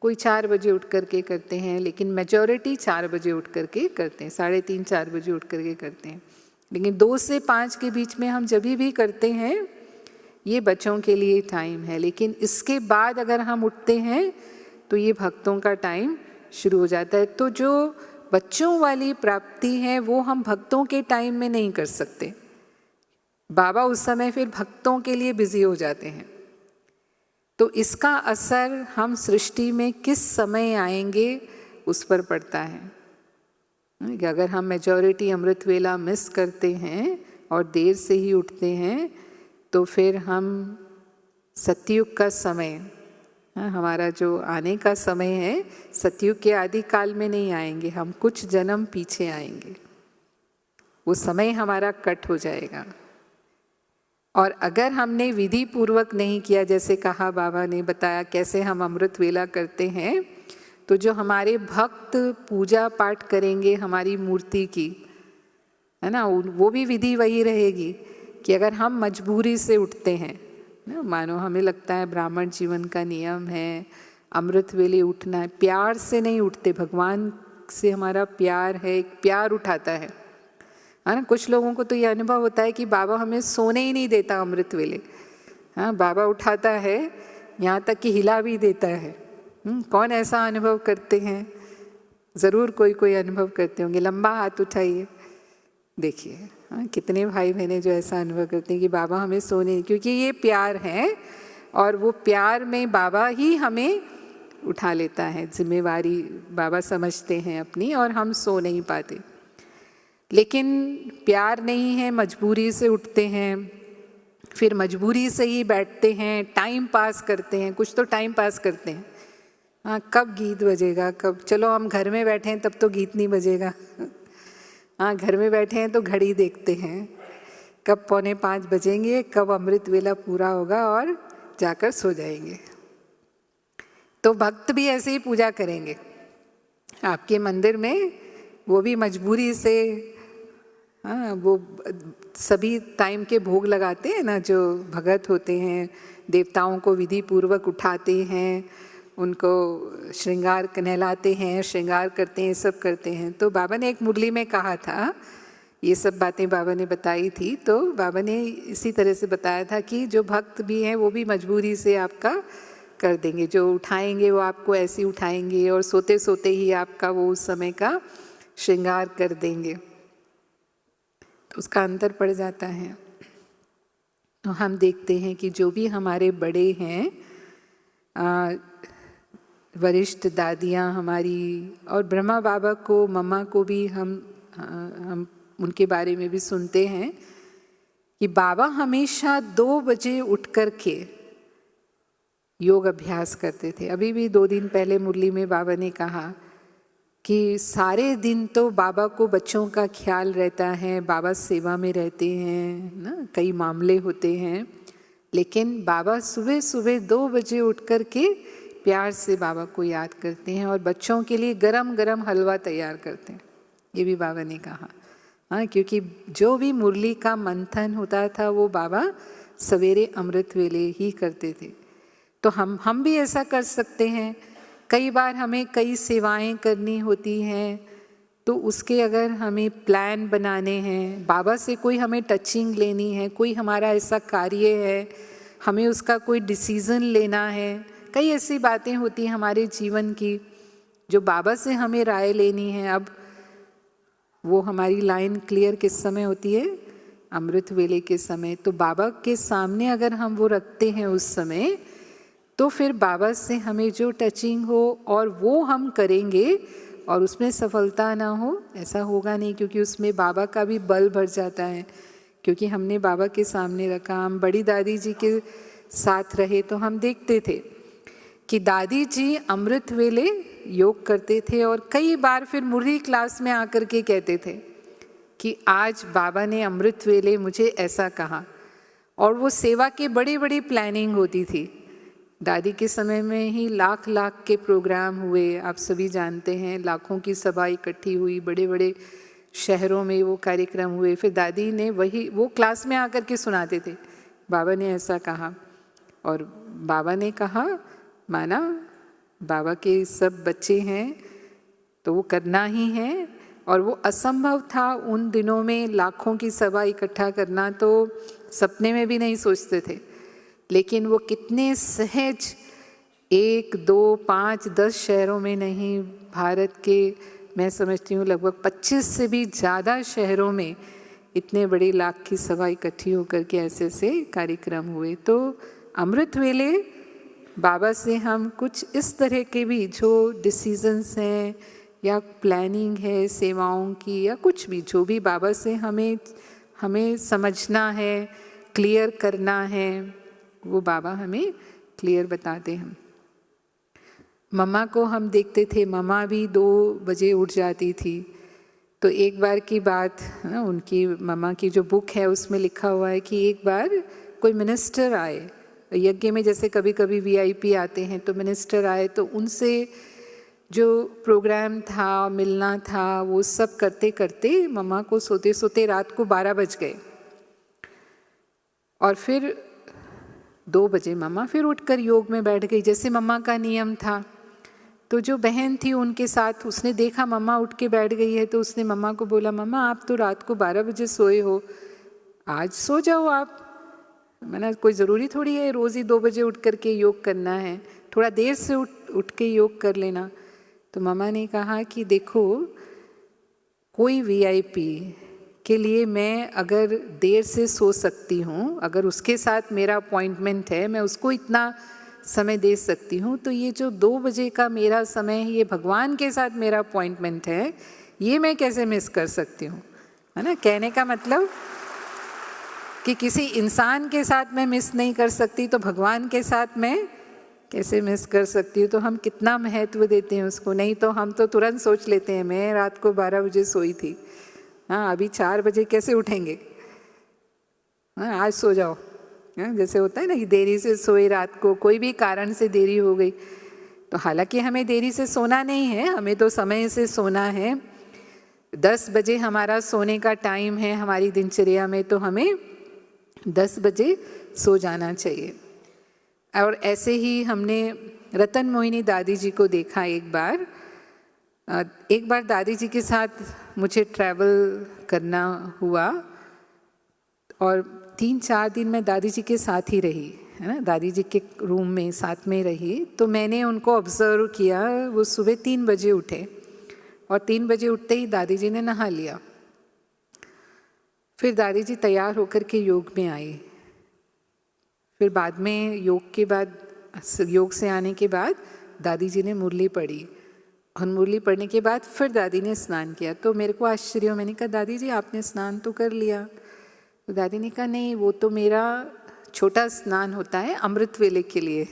कोई 4 बजे उठ कर के करते हैं, लेकिन मेजॉरिटी 4 बजे उठ कर के करते हैं, 3:30-4 बजे उठ कर के करते हैं। लेकिन 2 से 5 के बीच में हम जब भी करते हैं, ये बच्चों के लिए टाइम है। लेकिन इसके बाद अगर हम उठते हैं तो ये भक्तों का टाइम शुरू हो जाता है। तो जो बच्चों वाली प्राप्ति है वो हम भक्तों के टाइम में नहीं कर सकते। बाबा उस समय फिर भक्तों के लिए बिजी हो जाते हैं। तो इसका असर हम सृष्टि में किस समय आएंगे उस पर पड़ता है। कि अगर हम मेजॉरिटी अमृत वेला मिस करते हैं और देर से ही उठते हैं तो फिर हम सतयुग का समय, हमारा जो आने का समय है, सतयुग के आदि काल में नहीं आएंगे, हम कुछ जन्म पीछे आएंगे। वो समय हमारा कट हो जाएगा। और अगर हमने विधि पूर्वक नहीं किया, जैसे कहा बाबा ने बताया कैसे हम अमृत वेला करते हैं, तो जो हमारे भक्त पूजा पाठ करेंगे हमारी मूर्ति की, है ना, वो भी विधि वही रहेगी कि अगर हम मजबूरी से उठते हैं, मानो हमें लगता है ब्राह्मण जीवन का नियम है, अमृत वेले उठना है, प्यार से नहीं उठते, भगवान से हमारा प्यार है, एक प्यार उठाता है ना। कुछ लोगों को तो ये अनुभव होता है कि बाबा हमें सोने ही नहीं देता अमृत वेले। हाँ, बाबा उठाता है, यहाँ तक कि हिला भी देता है। कौन ऐसा अनुभव करते हैं? ज़रूर कोई अनुभव करते होंगे। लंबा हाथ उठाइए, देखिए कितने भाई बहनें जो ऐसा अनुभव करते हैं कि बाबा हमें सोने, क्योंकि ये प्यार है और वो प्यार में बाबा ही हमें उठा लेता है। जिम्मेवारी बाबा समझते हैं अपनी और हम सो नहीं पाते। लेकिन प्यार नहीं है, मजबूरी से उठते हैं, फिर मजबूरी से ही बैठते हैं, टाइम पास करते हैं, कुछ तो टाइम पास करते हैं। हाँ, कब गीत बजेगा, कब, चलो हम घर में बैठे हैं तब तो गीत नहीं बजेगा। हाँ, घर में बैठे हैं तो घड़ी देखते हैं, कब 4:45 बजेंगे, कब अमृत वेला पूरा होगा और जाकर सो जाएंगे। तो भक्त भी ऐसे ही पूजा करेंगे आपके मंदिर में, वो भी मजबूरी से। हाँ, वो सभी टाइम के भोग लगाते हैं ना, जो भगत होते हैं, देवताओं को विधि पूर्वक उठाते हैं, उनको श्रृंगार नहलाते हैं, श्रृंगार करते हैं, सब करते हैं। तो बाबा ने एक मुरली में कहा था, ये सब बातें बाबा ने बताई थी, तो बाबा ने इसी तरह से बताया था कि जो भक्त भी हैं वो भी मजबूरी से आपका कर देंगे, जो उठाएंगे वो आपको ऐसे उठाएंगे और सोते सोते ही आपका वो उस समय का श्रृंगार कर देंगे। तो उसका अंतर पड़ जाता है। तो हम देखते हैं कि जो भी हमारे बड़े हैं, वरिष्ठ दादियाँ हमारी, और ब्रह्मा बाबा को, मम्मा को भी हम उनके बारे में भी सुनते हैं कि बाबा हमेशा 2 बजे उठ कर के योग अभ्यास करते थे। अभी भी 2 दिन पहले मुरली में बाबा ने कहा कि सारे दिन तो बाबा को बच्चों का ख्याल रहता है, बाबा सेवा में रहते हैं ना, कई मामले होते हैं, लेकिन बाबा सुबह सुबह 2 बजे उठ कर के प्यार से बाबा को याद करते हैं और बच्चों के लिए गरम गरम हलवा तैयार करते हैं। ये भी बाबा ने कहा। हाँ, क्योंकि जो भी मुरली का मंथन होता था वो बाबा सवेरे अमृत वेले ही करते थे। तो हम भी ऐसा कर सकते हैं। कई बार हमें कई सेवाएं करनी होती हैं, तो उसके अगर हमें प्लान बनाने हैं, बाबा से कोई हमें टचिंग लेनी है, कोई हमारा ऐसा कार्य है, हमें उसका कोई डिसीज़न लेना है, कई ऐसी बातें होती हैं हमारे जीवन की जो बाबा से हमें राय लेनी है। अब वो हमारी लाइन क्लियर किस समय होती है? अमृत वेले के समय। तो बाबा के सामने अगर हम वो रखते हैं उस समय, तो फिर बाबा से हमें जो टचिंग हो और वो हम करेंगे और उसमें सफलता ना हो, ऐसा होगा नहीं, क्योंकि उसमें बाबा का भी बल भर जाता है, क्योंकि हमने बाबा के सामने रखा। हम बड़ी दादी जी के साथ रहे तो हम देखते थे कि दादी जी अमृत वेले योग करते थे और कई बार फिर मुरली क्लास में आकर के कहते थे कि आज बाबा ने अमृत वेले मुझे ऐसा कहा, और वो सेवा की बड़ी बड़ी प्लानिंग होती थी। दादी के समय में ही लाख लाख के प्रोग्राम हुए, आप सभी जानते हैं, लाखों की सभा इकट्ठी हुई, बड़े बड़े शहरों में वो कार्यक्रम हुए। फिर दादी ने वो क्लास में आकर के सुनाते थे, बाबा ने ऐसा कहा, और बाबा ने कहा, माना बाबा के सब बच्चे हैं तो वो करना ही है। और वो असंभव था उन दिनों में लाखों की सभा इकट्ठा करना, तो सपने में भी नहीं सोचते थे। लेकिन वो कितने सहज 1, 2, 5, 10 शहरों में नहीं, भारत के मैं समझती हूँ लगभग 25 से भी ज़्यादा शहरों में इतने बड़ी लाख की सभा इकट्ठी होकर के ऐसे ऐसे कार्यक्रम हुए। तो अमृत वेले बाबा से हम कुछ इस तरह के भी जो डिसीजंस हैं या प्लानिंग है सेवाओं की या कुछ भी, जो भी बाबा से हमें समझना है, क्लियर करना है, वो बाबा हमें क्लियर बताते हैं। मम्मा को हम देखते थे, मम्मा भी 2 बजे उठ जाती थी। तो एक बार की बात ना, उनकी मम्मा की जो बुक है उसमें लिखा हुआ है कि एक बार कोई मिनिस्टर आए यज्ञ में, जैसे कभी कभी VIP आते हैं, तो मिनिस्टर आए, तो उनसे जो प्रोग्राम था, मिलना था, वो सब करते करते मम्मा को सोते सोते रात को 12 बज गए। और फिर 2 बजे मम्मा फिर उठकर योग में बैठ गई, जैसे मम्मा का नियम था। तो जो बहन थी उनके साथ, उसने देखा मम्मा उठ के बैठ गई है, तो उसने मम्मा को बोला, मम्मा आप तो रात को 12 बजे सोए हो, आज सो जाओ आप। मैंने कोई ज़रूरी थोड़ी है रोज़ ही 2 बजे उठ कर के योग करना है, थोड़ा देर से उठ के योग कर लेना। तो मम्मा ने कहा कि देखो, कोई VIP के लिए मैं अगर देर से सो सकती हूँ, अगर उसके साथ मेरा अपॉइंटमेंट है, मैं उसको इतना समय दे सकती हूँ, तो ये जो 2 बजे का मेरा समय है, ये भगवान के साथ मेरा अपॉइंटमेंट है, ये मैं कैसे मिस कर सकती हूँ, है ना। कहने का मतलब कि किसी इंसान के साथ मैं मिस नहीं कर सकती तो भगवान के साथ मैं कैसे मिस कर सकती हूँ। तो हम कितना महत्व देते हैं उसको। नहीं तो हम तो तुरंत सोच लेते हैं मैं रात को 12 बजे सोई थी, हाँ अभी 4 बजे कैसे उठेंगे, हाँ आज सो जाओ। हाँ, जैसे होता है ना कि देरी से सोए, रात को कोई भी कारण से देरी हो गई। तो हालांकि हमें देरी से सोना नहीं है, हमें तो समय से सोना है। 10 बजे हमारा सोने का टाइम है हमारी दिनचर्या में, तो हमें 10 बजे सो जाना चाहिए। और ऐसे ही हमने रतन मोहिनी दादी जी को देखा एक बार दादी जी के साथ मुझे ट्रैवल करना हुआ और 3-4 दिन मैं दादी जी के साथ ही रही, है ना, दादी जी के रूम में साथ में रही। तो मैंने उनको ऑब्ज़र्व किया, वो सुबह 3 बजे उठे और 3 बजे उठते ही दादी जी ने नहा लिया। फिर दादी जी तैयार होकर के योग में आई। फिर बाद में योग से आने के बाद दादी जी ने मुरली पढ़ी और मुरली पढ़ने के बाद फिर दादी ने स्नान किया। तो मेरे को आश्चर्य, मैंने कहा दादी जी आपने स्नान तो कर लिया। तो दादी ने कहा नहीं, वो तो मेरा छोटा स्नान होता है अमृत वेले के लिए।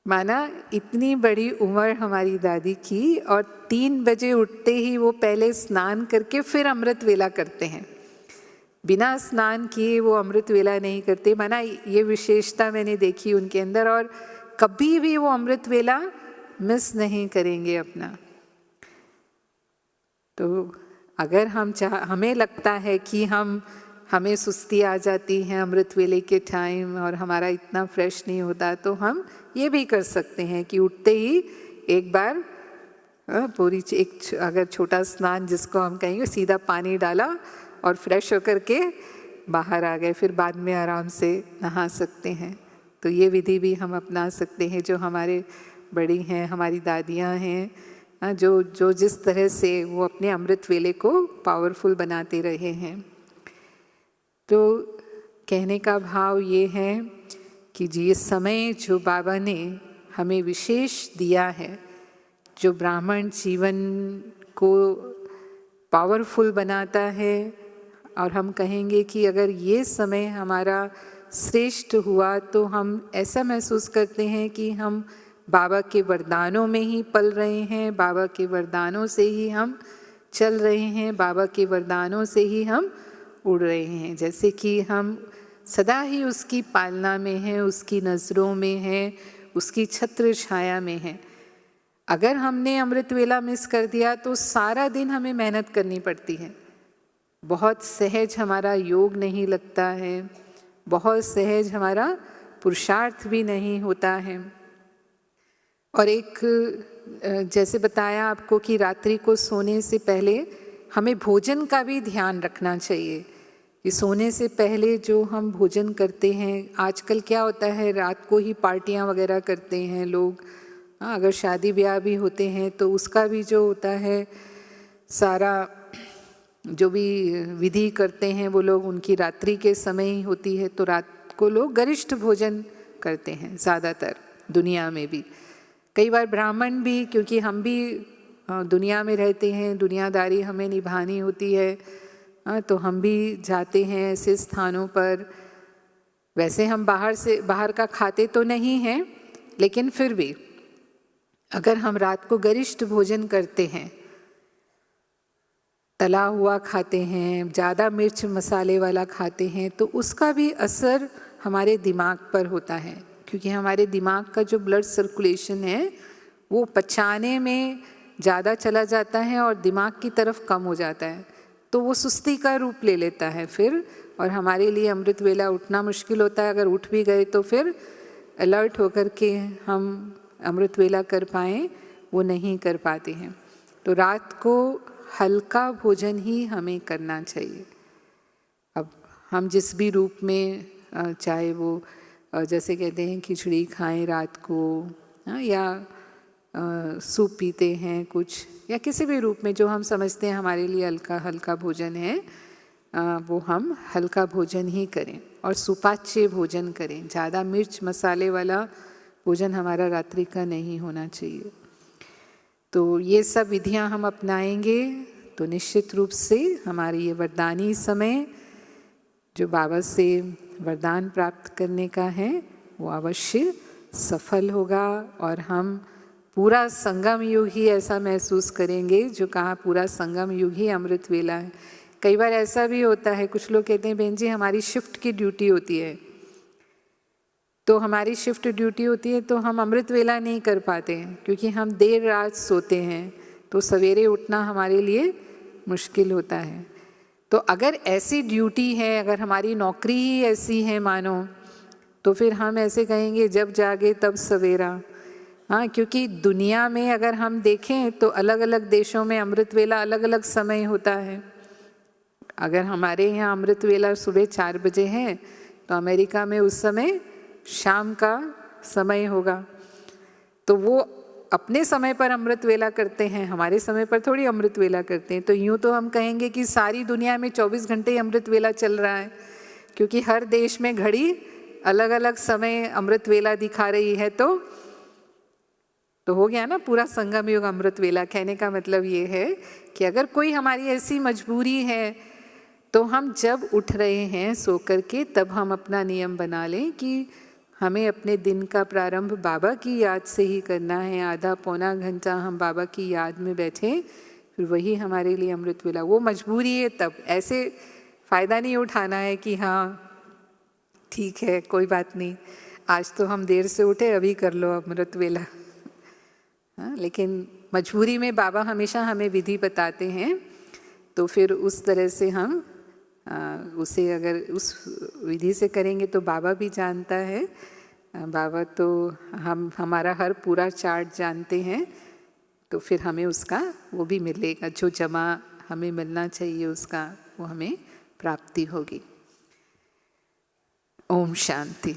माना इतनी बड़ी उम्र हमारी दादी की और 3 बजे उठते ही वो पहले स्नान करके फिर अमृत वेला करते हैं, बिना स्नान किए वो अमृत वेला नहीं करते। माना ये विशेषता मैंने देखी उनके अंदर, और कभी भी वो अमृत वेला मिस नहीं करेंगे अपना। तो अगर हमें लगता है कि हमें सुस्ती आ जाती है अमृत वेले के टाइम और हमारा इतना फ्रेश नहीं होता, तो हम ये भी कर सकते हैं कि उठते ही एक बार अगर छोटा स्नान जिसको हम कहेंगे, सीधा पानी डाला और फ्रेश होकर के बाहर आ गए, फिर बाद में आराम से नहा सकते हैं। तो ये विधि भी हम अपना सकते हैं। जो हमारे बड़ी हैं, हमारी दादियाँ हैं, जो जिस तरह से वो अपने अमृत वेले को पावरफुल बनाते रहे हैं। तो कहने का भाव ये है कि ये समय जो बाबा ने हमें विशेष दिया है, जो ब्राह्मण जीवन को पावरफुल बनाता है, और हम कहेंगे कि अगर ये समय हमारा श्रेष्ठ हुआ तो हम ऐसा महसूस करते हैं कि हम बाबा के वरदानों में ही पल रहे हैं, बाबा के वरदानों से ही हम चल रहे हैं, बाबा के वरदानों से ही हम उड़ रहे हैं। जैसे कि हम सदा ही उसकी पालना में हैं, उसकी नज़रों में हैं, उसकी छत्र छाया में हैं। अगर हमने अमृत वेला मिस कर दिया तो सारा दिन हमें मेहनत करनी पड़ती है, बहुत सहज हमारा योग नहीं लगता है, बहुत सहज हमारा पुरुषार्थ भी नहीं होता है। और एक जैसे बताया आपको कि रात्रि को सोने से पहले हमें भोजन का भी ध्यान रखना चाहिए कि सोने से पहले जो हम भोजन करते हैं, आजकल क्या होता है रात को ही पार्टियां वगैरह करते हैं लोग। अगर शादी ब्याह भी होते हैं तो उसका भी जो होता है सारा जो भी विधि करते हैं वो लोग उनकी रात्रि के समय ही होती है। तो रात को लोग गरिष्ठ भोजन करते हैं ज़्यादातर दुनिया में भी। कई बार ब्राह्मण भी, क्योंकि हम भी दुनिया में रहते हैं, दुनियादारी हमें निभानी होती है, तो हम भी जाते हैं ऐसे स्थानों पर। वैसे हम बाहर का खाते तो नहीं हैं, लेकिन फिर भी अगर हम रात को गरिष्ठ भोजन करते हैं, तला हुआ खाते हैं, ज़्यादा मिर्च मसाले वाला खाते हैं, तो उसका भी असर हमारे दिमाग पर होता है। क्योंकि हमारे दिमाग का जो ब्लड सर्कुलेशन है वो पचाने में ज़्यादा चला जाता है और दिमाग की तरफ कम हो जाता है, तो वो सुस्ती का रूप ले लेता है फिर, और हमारे लिए अमृत वेला उठना मुश्किल होता है। अगर उठ भी गए तो फिर अलर्ट होकर के हम अमृत वेला कर पाएँ वो नहीं कर पाते हैं। तो रात को हल्का भोजन ही हमें करना चाहिए। अब हम जिस भी रूप में, चाहे वो जैसे कहते हैं खिचड़ी खाएं रात को, या सूप पीते हैं कुछ, या किसी भी रूप में जो हम समझते हैं हमारे लिए हल्का भोजन है, वो हम हल्का भोजन ही करें और सुपाच्य भोजन करें। ज़्यादा मिर्च मसाले वाला भोजन हमारा रात्रि का नहीं होना चाहिए। तो ये सब विधियां हम अपनाएंगे तो निश्चित रूप से हमारी ये वरदानी समय जो बाबा से वरदान प्राप्त करने का है वो अवश्य सफल होगा और हम पूरा संगम युग ही ऐसा महसूस करेंगे। जो कहा पूरा संगम युग ही अमृत वेला है। कई बार ऐसा भी होता है, कुछ लोग कहते हैं बहन जी हमारी शिफ्ट की ड्यूटी होती है, तो हमारी शिफ्ट ड्यूटी होती है तो हम अमृत वेला नहीं कर पाते हैं क्योंकि हम देर रात सोते हैं, तो सवेरे उठना हमारे लिए मुश्किल होता है। तो अगर ऐसी ड्यूटी है, अगर हमारी नौकरी ही ऐसी है मानो, तो फिर हम ऐसे कहेंगे जब जागे तब सवेरा। हाँ, क्योंकि दुनिया में अगर हम देखें तो अलग अलग देशों में अमृत वेला अलग अलग समय होता है। अगर हमारे यहाँ अमृत वेला सुबह 4 बजे है तो अमेरिका में उस समय शाम का समय होगा। तो वो अपने समय पर अमृत वेला करते हैं, हमारे समय पर थोड़ी अमृत वेला करते हैं। तो यूँ तो हम कहेंगे कि सारी दुनिया में 24 घंटे ही अमृत वेला चल रहा है, क्योंकि हर देश में घड़ी अलग अलग समय अमृत वेला दिखा रही है। तो हो गया ना पूरा संगम युग अमृत वेला। कहने का मतलब ये है कि अगर कोई हमारी ऐसी मजबूरी है तो हम जब उठ रहे हैं सो कर के तब हम अपना नियम बना लें कि हमें अपने दिन का प्रारंभ बाबा की याद से ही करना है। आधा पौना घंटा हम बाबा की याद में बैठें, फिर वही हमारे लिए अमृत वेला। वो मजबूरी है, तब ऐसे फ़ायदा नहीं उठाना है कि हाँ ठीक है कोई बात नहीं, आज तो हम देर से उठे, अभी कर लो अमृत वेला। हाँ, लेकिन मजबूरी में बाबा हमेशा हमें विधि बताते हैं, तो फिर उस तरह से हम उसे अगर उस विधि से करेंगे तो बाबा भी जानता है। बाबा तो हमारा हर पूरा चार्ट जानते हैं, तो फिर हमें उसका वो भी मिलेगा, जो जमा हमें मिलना चाहिए उसका वो हमें प्राप्ति होगी। ओम शांति।